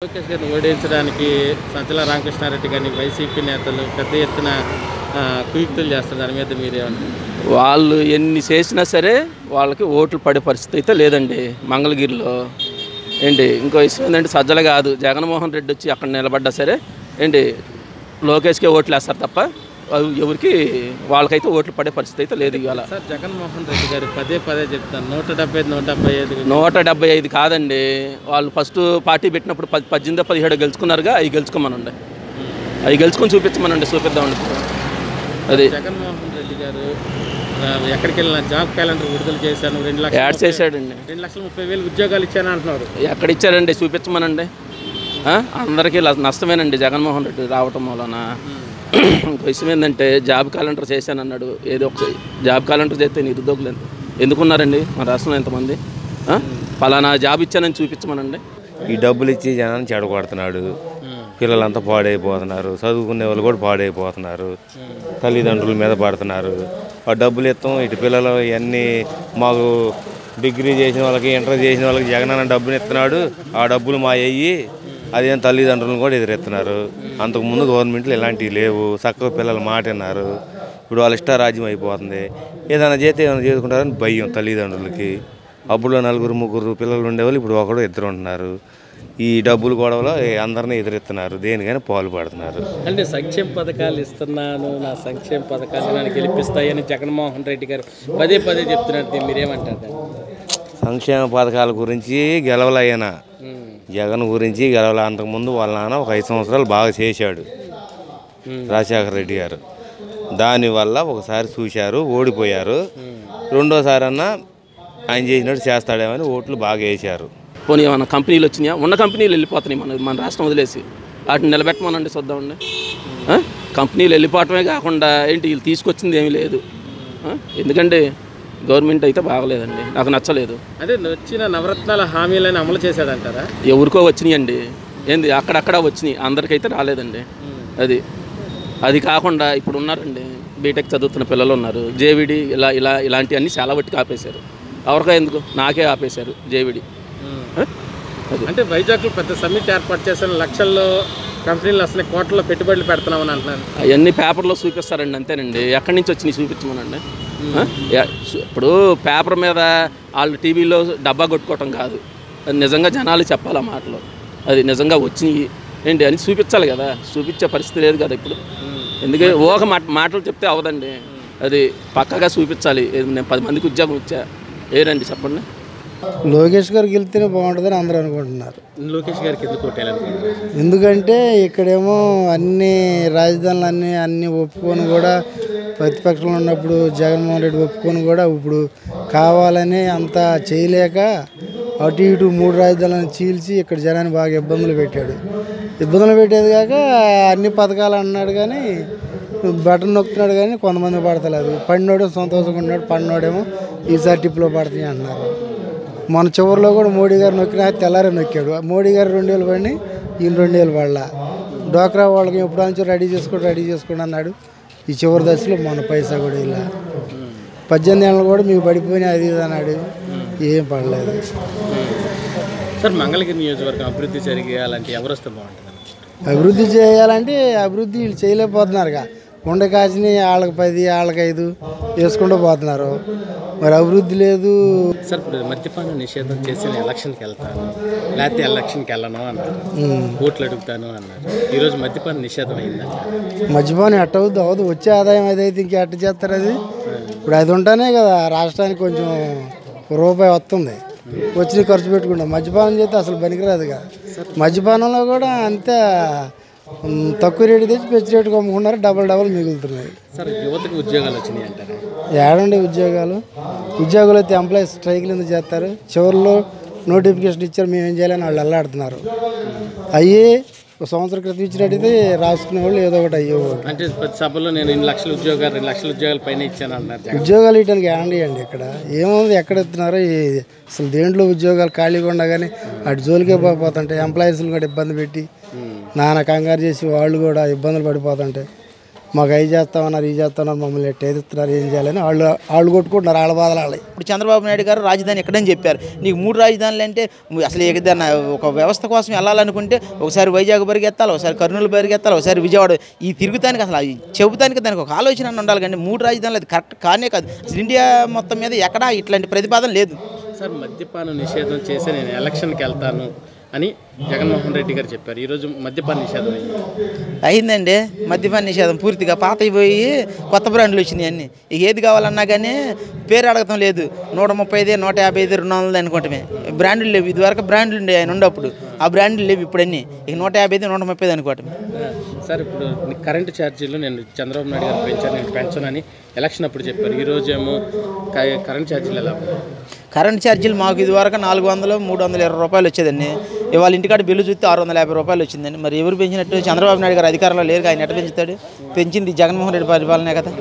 లోకేష్ గారిని ఓడించడానికి సంచల రామకృష్ణారెడ్డి గారిని వైసీపీ నేతలు పెద్ద ఎత్తున కుయుక్తులు చేస్తారు. దాని మీద మీరేమంటారు? వాళ్ళు ఎన్ని చేసినా సరే వాళ్ళకి ఓట్లు పడే పరిస్థితి అయితే లేదండి. మంగళగిరిలో ఏంటి ఇంకో విషయం ఏంటంటే సజ్జల కాదు, జగన్మోహన్ రెడ్డి వచ్చి అక్కడ నిలబడ్డా సరే ఏంటి లోకేష్కే ఓట్లు వేస్తారు తప్ప ఎవరికి వాళ్ళకైతే ఓట్లు పడే పరిస్థితి అయితే లేదు. ఇవాళ సార్ జగన్మోహన్ రెడ్డి గారు పదే పదే చెప్తాను 175 175 కాదండి. వాళ్ళు ఫస్ట్ పార్టీ పెట్టినప్పుడు 18 17 గెలుచుకున్నారుగా, అవి గెలుచుకోమనండి, అవి గెలుచుకొని చూపించమనండి, చూపిద్దామండి. అది జగన్మోహన్ రెడ్డి గారు ఎక్కడికి వెళ్ళినా జాబ్ క్యాలెండర్ విడుదల చేశాను, 2 లక్షలు యాడ్ చేశాడండి, 2,30,000 ఉద్యోగాలు ఇచ్చాను అంటున్నారు. ఎక్కడ ఇచ్చారండి? చూపించమనండి. అందరికీ నష్టమేనండి జగన్మోహన్ రెడ్డి రావటం వలన. ఇంకో విషయం ఏంటంటే జాబ్ క్యాలెండర్ చేశానన్నాడు. ఏదో ఒకసారి జాబ్ క్యాలెండర్ చేస్తే నిరుద్యోగులు ఎందుకున్నారండి మన రాష్ట్రంలో ఎంతమంది? పలానా జాబ్ ఇచ్చానని చూపించమనండి. ఈ డబ్బులు ఇచ్చి జనాన్ని చెడగొడుతున్నాడు. పిల్లలంతా పాడైపోతున్నారు, చదువుకునే వాళ్ళు కూడా పాడైపోతున్నారు, తల్లిదండ్రుల మీద పడుతున్నారు. ఆ డబ్బులు ఇస్తాం, ఇటు పిల్లలు ఇవన్నీ మాకు డిగ్రీ చేసిన వాళ్ళకి ఇంటర్ చేసిన వాళ్ళకి జగనన్న డబ్బులు ఇస్తున్నాడు, ఆ డబ్బులు మా అయ్యి అదేం తల్లిదండ్రులను కూడా ఎదురెత్తున్నారు. అంతకుముందు గవర్నమెంట్లు ఇలాంటివి లేవు, చక్కగా పిల్లలు మాట విన్నారు. ఇప్పుడు వాళ్ళ ఇష్టారాజ్యం అయిపోతుంది. ఏదైనా చేస్తే ఏమైనా చేసుకుంటారని భయం తల్లిదండ్రులకి. అప్పుడు 4 3 పిల్లలు ఉండేవాళ్ళు ఇప్పుడు ఒకడు 2 ఉంటున్నారు. ఈ డబ్బులు గొడవలో అందరినీ ఎదురెత్తున్నారు, దేనికైనా పాలు పడుతున్నారు. అంటే సంక్షేమ పథకాలు ఇస్తున్నాను, నా సంక్షేమ పథకాలు నన్ను గెలిపిస్తాయని జగన్మోహన్ రెడ్డి గారు పదే పదే చెప్తున్నారు. మీరేమంటారు? సంక్షేమ పథకాల గురించి గెలవలయ్యనా, జగన్ గురించి గెలవల. అంతకుముందు వాళ్ళ నాన్న ఒక 5 సంవత్సరాలు బాగా చేశాడు రాజశేఖర రెడ్డి గారు. దానివల్ల ఒకసారి చూశారు, ఓడిపోయారు. రెండోసారి అన్నా ఆయన చేసినట్టు చేస్తాడేమని ఓట్లు బాగా వేశారు. పోనీ ఏమన్నా కంపెనీలు వచ్చినాయా? ఉన్న కంపెనీలు వెళ్ళిపోతున్నాయి మన రాష్ట్రం వదిలేసి. వాటిని నిలబెట్టమనండి, చూద్దామండి. కంపెనీలు వెళ్ళిపోవటమే కాకుండా ఏంటి వీళ్ళు తీసుకొచ్చింది ఏమీ లేదు. ఎందుకంటే గవర్నమెంట్ అయితే బాగలేదండి, నాకు నచ్చలేదు. అదే వచ్చిన నవరత్నాల హామీలను అమలు చేశాడంటారా? ఎవరికో వచ్చినాయండి, ఏంది అక్కడక్కడ వచ్చినాయి, అందరికైతే రాలేదండి. అది కాకుండా ఇప్పుడు ఉన్నారండి బీటెక్ చదువుతున్న పిల్లలు ఉన్నారు, జేవిడి ఇలాంటివన్నీ చాలా బట్టి ఆపేశారు. ఎవరికో ఎందుకు, నాకే ఆపేశారు జేవిడి. అంటే వైజాగ్లో పెద్ద సమ్మిట్ ఏర్పాటు చేసిన లక్షల్లో కంపెనీలు అసలు కోట్లలో పెట్టుబడులు పెడుతున్నామని అంటున్నారు. అవన్నీ పేపర్లో చూపిస్తారండి, అంతేనండి. ఎక్కడి నుంచి వచ్చినాయి చూపించమనండి. ఇప్పుడు పేపర్ మీద వాళ్ళు టీవీలో డబ్బా కొట్టుకోవటం కాదు, అది నిజంగా జనాలు చెప్పాలి ఆ మాటలు. అది నిజంగా వచ్చినాయి ఏంటి అని చూపించాలి కదా, చూపించే పరిస్థితి లేదు కదా ఇప్పుడు. ఎందుకంటే ఒక మాటలు చెప్తే అవదండి, అది పక్కగా చూపించాలి. నేను 10 మందికి ఉద్యోగం ఇచ్చా, ఏరండి చెప్పండి. లోకేష్ గారికి వెళ్తేనే బాగుంటుందని అందరూ అనుకుంటున్నారు. లోకేష్ గారికి ఎందుకు కొట్టాలనుకుంటున్నారు? ఎందుకంటే ఇక్కడేమో అన్ని రాజధానులు అన్నీ ఒప్పుకొని కూడా ప్రతిపక్షంలో ఉన్నప్పుడు జగన్మోహన్ రెడ్డి ఒప్పుకొని కూడా ఇప్పుడు కావాలని అంతా చేయలేక అటు ఇటు 3 రాజధానులను చీల్చి ఇక్కడ జనాన్ని బాగా ఇబ్బందులు పెట్టేది కాక అన్ని పథకాలు అన్నాడు కానీ బటన్ నొక్కుతున్నాడు కానీ కొంతమంది పడతలేదు. పడినోడు సంతోషంగా ఉన్నాడు, పడినోడేమో ఈసారి టిప్పులో పడుతున్నాయి అంటున్నారు. మన చివరిలో కూడా మోడీ గారు నొక్కినా తెల్లారే నొక్కాడు. మోడీ గారు 2 పడినాయి, ఈయన 2 పడలా. డోక్రా వాళ్ళకి ఎప్పుడు నుంచి రెడీ చేసుకోండి అన్నాడు. ఈ చివరి దశలో మన పైసా కూడా ఇలా 18 ఏళ్ళు కూడా మీకు పడిపోయినాయి అది ఇది అన్నాడు, ఏం పడలేదు. సార్ మంగళగిరి నియోజకవర్గం అభివృద్ధి జరిగేయాలంటే ఎవరు వస్తే బాగుంటుంది? అభివృద్ధి చేయాలంటే అభివృద్ధి వీళ్ళు చేయలేకపోతున్నారుగా. ఉండ కాసిని వాళ్ళకి 10 వాళ్ళకి 5 వేసుకుంటూ పోతున్నారు, మరి అభివృద్ధి లేదు. సార్ ఇప్పుడు మద్యపాన నిషేధం చేసి ఎలక్షన్కి వెళ్తాను, లేకపోతే ఎలక్షన్కి వెళ్ళను అన్నారు, ఓట్లు అడుగుతాను అన్నారు. ఈరోజు మద్యపాన నిషేధం అయిందంట. మద్యపానం అవ్వదు, వచ్చే ఆదాయం అదైతే ఇంక ఎట్ట చేస్తారు? అది ఇప్పుడు అది ఉంటేనే కదా రాష్ట్రానికి కొంచెం రూపాయి వస్తుంది, వచ్చి ఖర్చు పెట్టుకుంటాం. మద్యపానం చేస్తే అసలు పనికిరాదు కదా. మద్యపానంలో కూడా అంతే తక్కువ రేటు తెచ్చి పెంచి రేటుకు అమ్ముకున్నారు, డబల్ మిగులుతున్నాయి. సార్ యువతకు ఉద్యోగాలు వచ్చినాయి అంటారు? ఏడండి ఉద్యోగాలు అయితే ఎంప్లాయీస్ స్ట్రైక్లు ఎందుకు చేస్తారు? చివరిలో నోటిఫికేషన్ ఇచ్చారు, మేము ఏం చేయాలని వాళ్ళు అల్లాడుతున్నారు. అయ్యి 1 సంవత్సరం క్రితం ఇచ్చినట్టయితే రాసుకునే వాళ్ళు ఏదో ఒకటి అయ్యేవాళ్ళు. అంటే ప్రతి సభలో నేను 2 లక్షల ఉద్యోగాలు పైన ఇచ్చాను అన్నారు. ఉద్యోగాలు ఇవ్వడానికి ఏమండి ఇక్కడ ఏముంది, ఎక్కడ ఇస్తున్నారో అసలు దేంట్లో ఉద్యోగాలు ఖాళీగా ఉండగానే అటు జోలికే పోతుంటాయి. ఎంప్లాయీస్ని కూడా ఇబ్బంది పెట్టి నానా కంగారు చేసి వాళ్ళు కూడా ఇబ్బందులు పడిపోతుంటాయి. మాకు అవి చేస్తామన్నారు ఈ చేస్తామన్నారు మమ్మల్ని ఎట్ట ఎదుగుతున్నారు ఏం చేయాలని వాళ్ళు కొట్టుకుంటున్నారు వాళ్ళ బాధలు వాళ్ళవి. ఇప్పుడు చంద్రబాబు నాయుడు గారు రాజధాని ఎక్కడని చెప్పారు. నీకు 3 రాజధానులు అంటే అసలు ఏదైనా ఒక వ్యవస్థ కోసం వెళ్ళాలనుకుంటే ఒకసారి వైజాగ్ పరిగెత్తాలి, ఒకసారి కర్నూలు పరిగెత్తాలి, ఒకసారి విజయవాడ. ఈ తిరుగుతానికి అసలు చెబుతానికి దానికి ఒక ఆలోచన ఉండాలి. కానీ 3 రాజధానులు అది కరెక్ట్ కానే కాదు. అసలు ఇండియా మొత్తం మీద ఎక్కడా ఇట్లాంటి ప్రతిపాదన లేదు. సార్ మద్యపాన నిషేధం చేసి నేను ఎలక్షన్కి వెళ్తాను అని జగన్మోహన్ రెడ్డి గారు చెప్పారు. ఈరోజు మద్యపాన నిషేధం అయిందండి. మద్యపాన నిషేధం పూర్తిగా పాతవి పోయి కొత్త బ్రాండ్లు వచ్చినాయి అన్నీ. ఇక ఏది కావాలన్నా కానీ పేరు అడగటం లేదు. 135, 155, 200 అనుకోవటమే. బ్రాండ్లు లేవు. ఇదివరకు బ్రాండ్లు ఉండే ఆయన ఉన్నప్పుడు, ఆ బ్రాండ్లు లేవు ఇప్పుడు అన్నీ. ఇక 155, 130 అనుకోవటమే. సార్ ఇప్పుడు కరెంటు ఛార్జీలు నేను చంద్రబాబు నాయుడు గారు పెంచాను, నేను పెంచనని ఎలక్షన్ అప్పుడు చెప్పారు. ఈరోజు ఏమో కరెంట్ ఛార్జీలు ఎలా ఉన్నాయి? కరెంట్ ఛార్జీలు మాకు ఇదివరకు 400, 320 రూపాయలు వచ్చేదండి. ఇవాళ ఇంటికాడ బిల్లు చూస్తే 650 రూపాయలు వచ్చిందండి. మరి ఎవరు పెంచినట్టు? చంద్రబాబు నాయుడు గారు అధికారంలో లేరు, ఆయన ఎట్ట పెంచుతాడు? పెంచింది జగన్మోహన్ రెడ్డి పరిపాలనే కదా.